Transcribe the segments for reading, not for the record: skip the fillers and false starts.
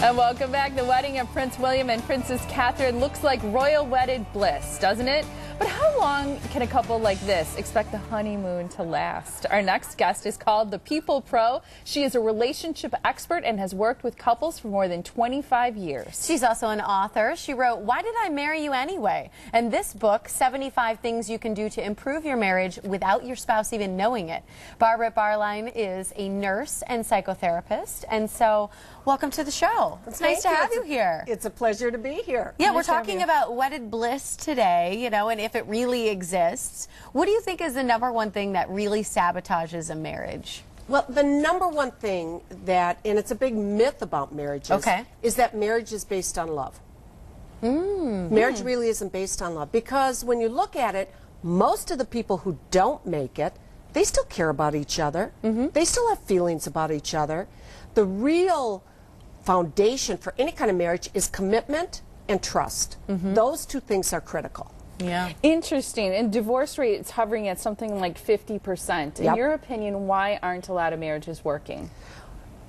And welcome back. The wedding of Prince William and Princess Catherine looks like royal wedded bliss, doesn't it? But how long can a couple like this expect the honeymoon to last? Our next guest is called the People Pro. She is a relationship expert and has worked with couples for more than 25 years. She's also an author. She wrote, "Why Did I Marry You Anyway?" And this book, 75 Things You Can Do to Improve Your Marriage Without Your Spouse Even Knowing It. Barbara Bartlein is a nurse and psychotherapist. And so, welcome to the show. It's nice to have you here. It's a pleasure to be here. Yeah, we're talking about wedded bliss today, you know, and if it really exists. What do you think is the #1 thing that really sabotages a marriage? Well, the #1 thing that, and it's a big myth about marriages, is that marriage is based on love. Marriage really isn't based on love, because when you look at it, most of the people who don't make it, they still care about each other. They still have feelings about each other. The real foundation for any kind of marriage is commitment and trust. Those two things are critical. Yeah. Interesting. And divorce rate is hovering at something like 50%. In your opinion, why aren't a lot of marriages working?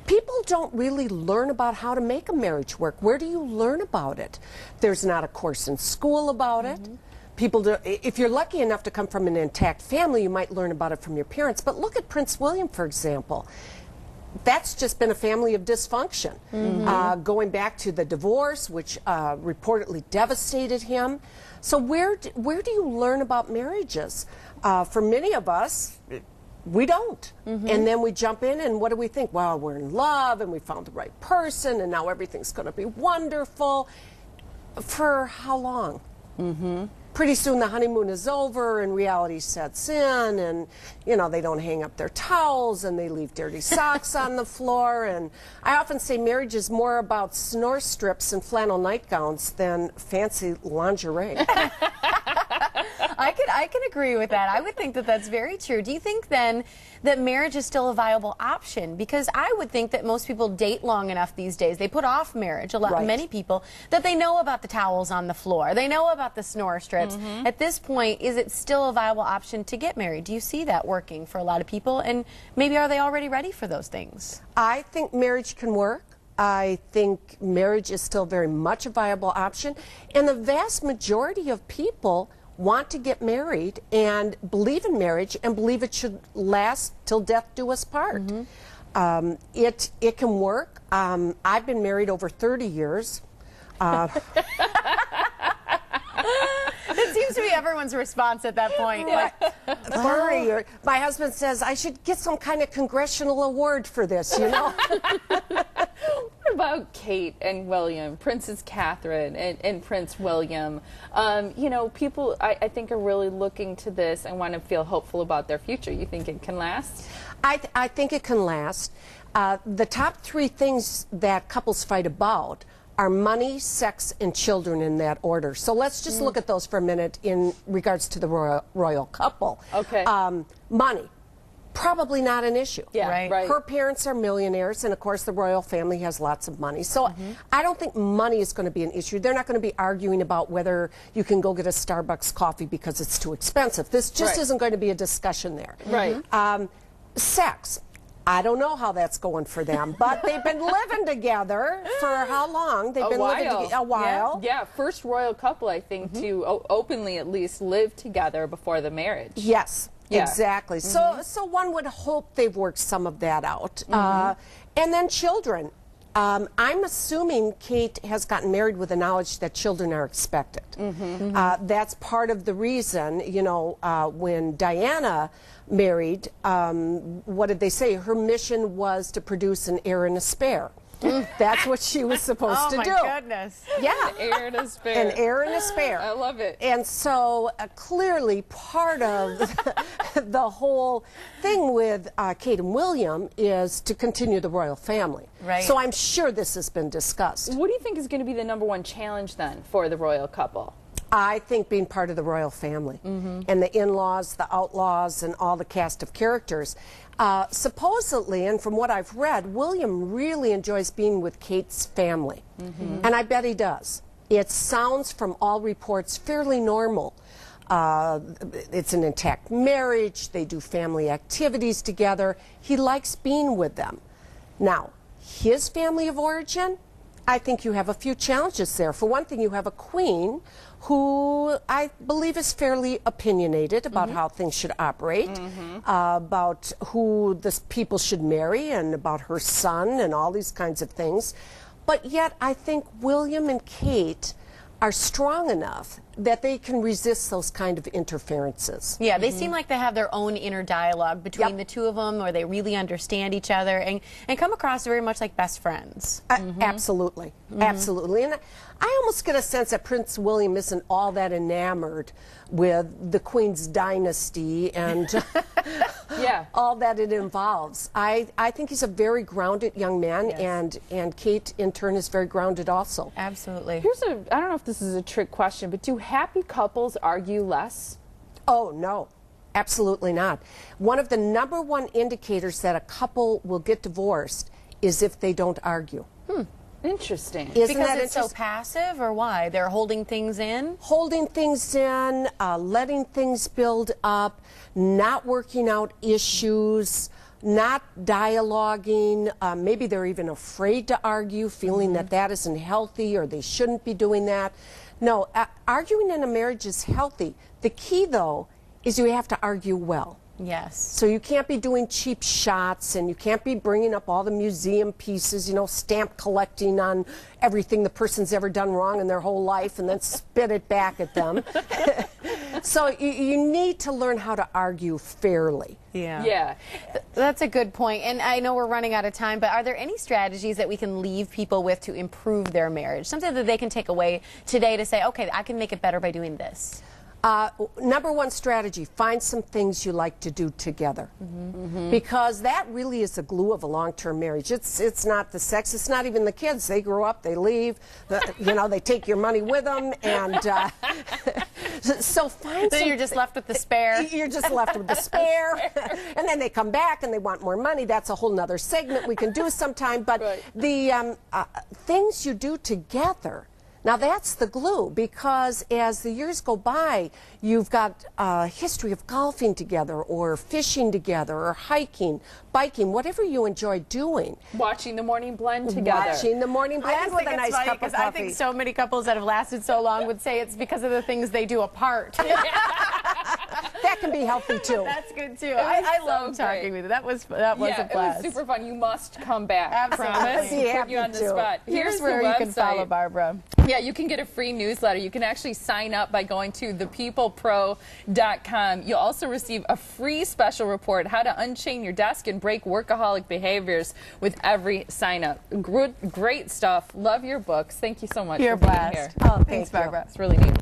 People don't really learn about how to make a marriage work. Where do you learn about it? There's not a course in school about it. People do, if you're lucky enough to come from an intact family, you might learn about it from your parents. But look at Prince William, for example. That's just been a family of dysfunction. Going back to the divorce, which reportedly devastated him. So where do you learn about marriages? For many of us, we don't. And then we jump in and what do we think? Well, we're in love and we found the right person and now everything's going to be wonderful. For how long? Pretty soon the honeymoon is over and reality sets in, and you know, they don't hang up their towels and they leave dirty socks on the floor. And I often say marriage is more about snore strips and flannel nightgowns than fancy lingerie. I can agree with that. I would think that that's very true. Do you think then that marriage is still a viable option? Because I would think that most people date long enough these days. They put off marriage, many people, that they know about the towels on the floor. They know about the snore strips. At this point, is it still a viable option to get married? Do you see that working for a lot of people? And maybe are they already ready for those things? I think marriage can work. I think marriage is still very much a viable option. And the vast majority of people want to get married and believe in marriage and believe it should last till death do us part. It can work. I've been married over 30 years. It seems to be everyone's response at that point. My husband says I should get some kind of congressional award for this, you know. What about Kate and William, Princess Catherine and Prince William? You know, people, I think, are really looking to this and want to feel hopeful about their future. You think it can last? I think it can last. The top 3 things that couples fight about are money, sex, and children, in that order. So let's just look at those for a minute in regards to the royal couple. Okay. Money. Probably not an issue. Yeah, right. Her parents are millionaires, and of course the royal family has lots of money. So I don't think money is going to be an issue. They're not going to be arguing about whether you can go get a Starbucks coffee because it's too expensive. This just isn't going to be a discussion there. Sex. I don't know how that's going for them, but they've been living together for how long? They've been living together a while. Yeah, first royal couple, I think, to openly at least live together before the marriage. Yes. Yeah. Exactly. So one would hope they've worked some of that out. And then children. I'm assuming Kate has gotten married with the knowledge that children are expected. That's part of the reason, you know, when Diana married, what did they say? Her mission was to produce an heir and a spare. That's what she was supposed to do. Oh, my goodness. Yeah. An heir and a spare. An heir and a spare. I love it. And so clearly part of the whole thing with Kate and William is to continue the royal family. Right. So I'm sure this has been discussed. What do you think is going to be the #1 challenge then for the royal couple? I think being part of the royal family and the in-laws, the outlaws, and all the cast of characters. Supposedly, and from what I've read, William really enjoys being with Kate's family. And I bet he does. It sounds from all reports fairly normal. It's an intact marriage. They do family activities together. He likes being with them. Now, his family of origin, I think you have a few challenges there. For one thing, you have a queen who I believe is fairly opinionated about how things should operate, about who the people should marry, and about her son, and all these kinds of things. But yet, I think William and Kate are strong enough that they can resist those kind of interferences. Yeah, they seem like they have their own inner dialogue between the two of them, where they really understand each other and come across very much like best friends. Absolutely. Absolutely. And I almost get a sense that Prince William isn't all that enamored with the Queen's dynasty and all that it involves. I think he's a very grounded young man, and Kate, in turn, is very grounded also. Absolutely. Here's I don't know if this is a trick question, but do happy couples argue less? Oh, no. Absolutely not. One of the #1 indicators that a couple will get divorced is if they don't argue. Interesting. Isn't Because that it's so passive, or why? They're holding things in? Holding things in, letting things build up, not working out issues, not dialoguing. Maybe they're even afraid to argue, feeling that that isn't healthy or they shouldn't be doing that. No, arguing in a marriage is healthy. The key, though, is you have to argue well. Yes. So you can't be doing cheap shots, and you can't be bringing up all the museum pieces, you know, stamp collecting on everything the person's ever done wrong in their whole life and then spit it back at them. So you need to learn how to argue fairly. Yeah. That's a good point. And I know we're running out of time, but are there any strategies that we can leave people with to improve their marriage? Something that they can take away today to say, okay, I can make it better by doing this. #1 strategy, find some things you like to do together. Because that really is the glue of a long-term marriage. It's not the sex, it's not even the kids. They grow up, they leave, you know, they take your money with them, and so find Then you're just left with the spare. You're just left with the spare. And then they come back and they want more money. That's a whole nother segment we can do sometime. But the things you do together, now that's the glue, because as the years go by, you've got a history of golfing together, or fishing together, or hiking, biking, whatever you enjoy doing. Watching the morning blend together. Watching the morning blend with a nice cup of coffee. I think so many couples that have lasted so long would say it's because of the things they do apart. That can be healthy too. That's good too. I love talking with you. That was a blast. It was super fun. You must come back. Absolutely. Promise. Put you on the spot. Here's where you can follow Barbara. Yeah, you can get a free newsletter. You can actually sign up by going to thepeoplepro.com. You'll also receive a free special report, how to unchain your desk and break workaholic behaviors, with every sign up. Great stuff. Love your books. Thank you so much You're for being blessed. here. Oh, thanks, Barbara. It's really neat.